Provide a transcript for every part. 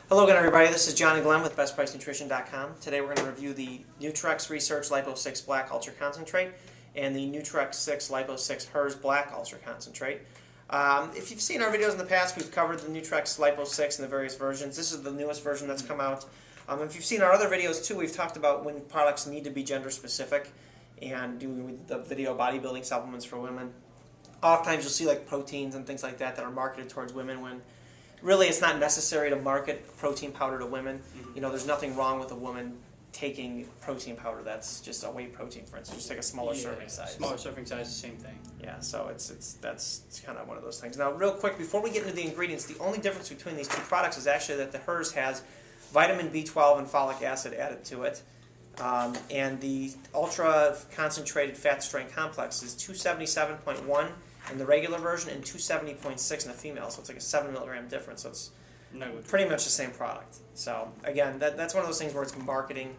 Hello again, everybody. This is John and Glenn with BestPriceNutrition.com. Today we're going to review the Nutrex Research Lipo-6 Black Ultra Concentrate and the Nutrex 6 Lipo-6 HERS Black Ultra Concentrate. If you've seen our videos in the past, we've covered the Nutrex Lipo-6 in the various versions. This is the newest version that's come out. If you've seen our other videos too, we've talked about when products need to be gender specific and doing the video bodybuilding supplements for women. Oftentimes you'll see like proteins and things like that are marketed towards women when really it's not necessary to market protein powder to women. You know, there's nothing wrong with a woman taking protein powder that's just a whey protein, for instance, just like a smaller serving size. Smaller serving size, the same thing. Yeah, so that's kind of one of those things. Now, real quick, before we get into the ingredients, the only difference between these two products is actually that the HERS has vitamin B12 and folic acid added to it. And the ultra concentrated fat strength complex is 277.1 in the regular version and 270.6 in the female, so it's like a 7 milligram difference. So it's pretty much the same product. So again, that's one of those things where it's marketing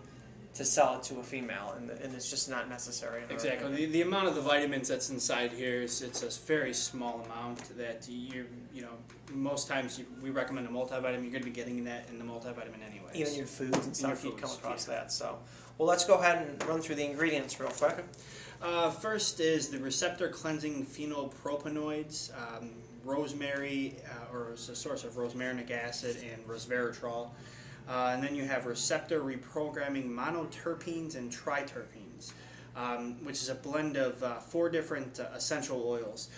to sell it to a female, and it's just not necessary. Exactly. The amount of the vitamins that's inside here it's a very small amount that most times we recommend a multivitamin. You're going to be getting that in the multivitamin anyway. Even your foods and stuff, you come across that. So, well, let's go ahead and run through the ingredients real quick. First is the receptor cleansing phenylpropanoids, rosemary, or it's a source of rosmarinic acid, and resveratrol. And then you have receptor reprogramming monoterpenes and triterpenes, which is a blend of 4 different essential oils.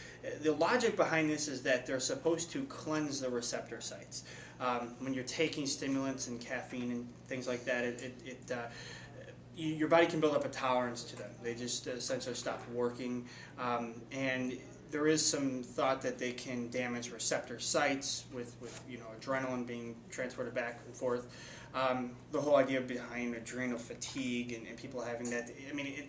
The logic behind this is that they're supposed to cleanse the receptor sites. When you're taking stimulants and caffeine and things like that, your body can build up a tolerance to them. They just essentially stop working, and there is some thought that they can damage receptor sites with adrenaline being transported back and forth. The whole idea behind adrenal fatigue and people having that, I mean,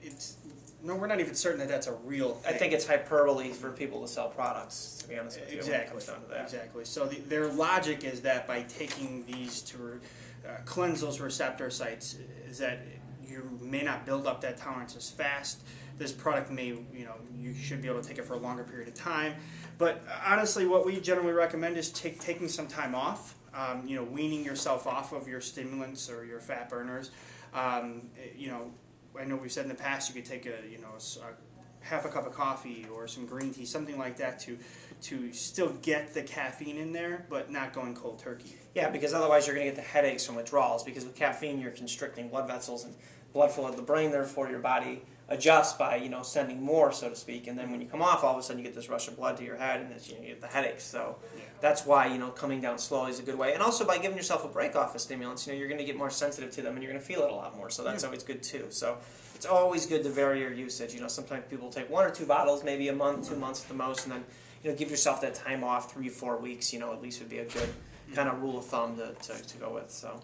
we're not even certain that that's a real thing. I think it's hyperbole for people to sell products, to be honest with you. Exactly. When it comes down to that. Exactly. So their logic is that by taking these to cleanse those receptor sites, is that you may not build up that tolerance as fast. This product may, you should be able to take it for a longer period of time. But honestly, what we generally recommend is taking some time off. Weaning yourself off of your stimulants or your fat burners. I know we've said in the past you could take half a cup of coffee or some green tea, something like that, to still get the caffeine in there, but not going cold turkey. Yeah, because otherwise you're going to get the headaches from withdrawals, because with caffeine you're constricting blood vessels and blood flow to the brain, therefore your body adjusts by sending more, so to speak, and then when you come off, all of a sudden you get this rush of blood to your head, and you get the headaches. So that's why coming down slowly is a good way, and also by giving yourself a break off of stimulants, you're going to get more sensitive to them, and you're going to feel it a lot more. So that's always good too. So it's always good to vary your usage. Sometimes people take 1 or 2 bottles, maybe a month, 2 months at the most, and then give yourself that time off. 3-4 weeks, at least would be a good kind of rule of thumb to go with. So.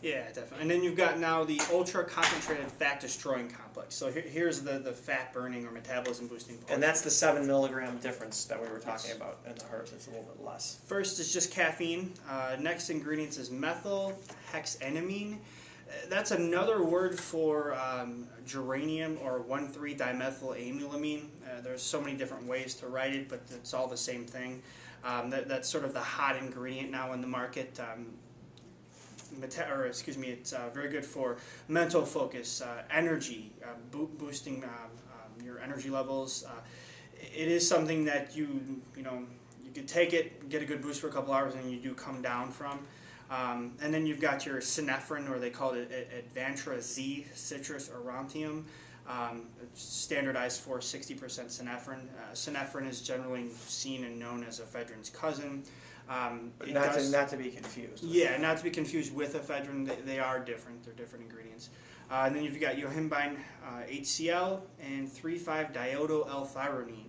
Yeah, definitely. And then you've got now the ultra-concentrated fat-destroying complex. So here's the fat-burning or metabolism-boosting portion. And that's the 7 milligram difference that we were talking about in the HERS. It's a little bit less. First is just caffeine. Next ingredients is methylhexenamine. That's another word for geranium or 1,3-dimethylamylamine. There's so many different ways to write it, but it's all the same thing. That's sort of the hot ingredient now in the market. It's very good for mental focus, energy, boosting your energy levels. It is something that you could take it, get a good boost for a couple hours, and you do come down from. And then you've got your synephrine, or they call it Advantra Z citrus aurantium. It's standardized for 60% synephrine. Synephrine is generally seen and known as ephedrine's cousin. But not to be confused. Yeah, not to be confused with ephedrine. They are different. They're different ingredients. And then you've got yohimbine HCl and 3,5-diodo-L-thyronine.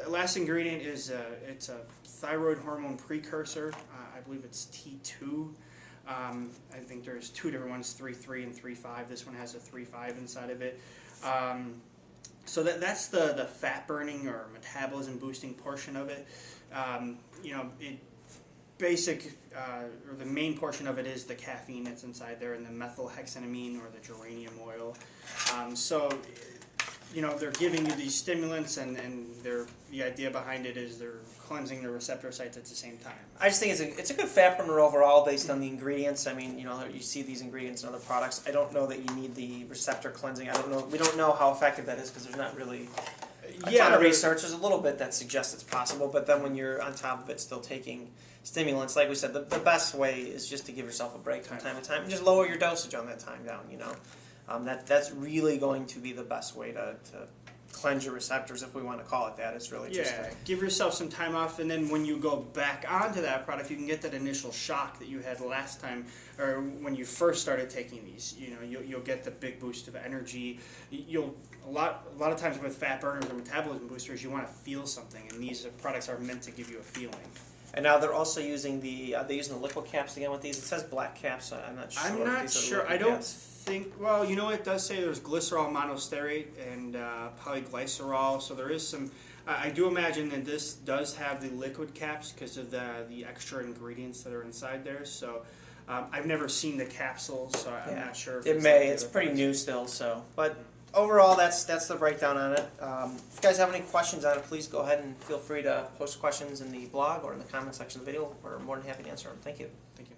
Last ingredient is it's a thyroid hormone precursor. I believe it's T2. I think there's 2 different ones, 3,3 and 3,5. This one has a 3,5 inside of it. So that's the fat burning or metabolism boosting portion of it. Or the main portion of it is the caffeine that's inside there, and the methylhexenamine or the geranium oil. So they're giving you these stimulants, and the idea behind it is they're cleansing the receptor sites at the same time. I just think it's a good fat burner overall based on the ingredients. I mean, you see these ingredients in other products. I don't know that you need the receptor cleansing. We don't know how effective that is because there's not really a ton of research. There's a little bit that suggests it's possible, but then when you're on top of it still taking stimulants, like we said, the best way is just to give yourself a break from time to time and just lower your dosage on that time down, That's really going to be the best way to cleanse your receptors, if we want to call it that. It's really just give yourself some time off, and then when you go back onto that product, you can get that initial shock that you had last time, or when you first started taking these. You'll get the big boost of energy. A lot of times with fat burners or metabolism boosters, you want to feel something, and these products are meant to give you a feeling. And now they're also using the liquid caps again with these. It says black caps. I'm not sure. I'm not sure. I don't think. Well, it does say there's glycerol monostearate and polyglycerol. So there is some. I do imagine that this does have the liquid caps because of the extra ingredients that are inside there. So I've never seen the capsules, so I'm not sure. If it's pretty new still. So, but overall, that's the breakdown on it. If you guys have any questions on it, please go ahead and feel free to post questions in the blog or in the comment section of the video. We're more than happy to answer them. Thank you. Thank you.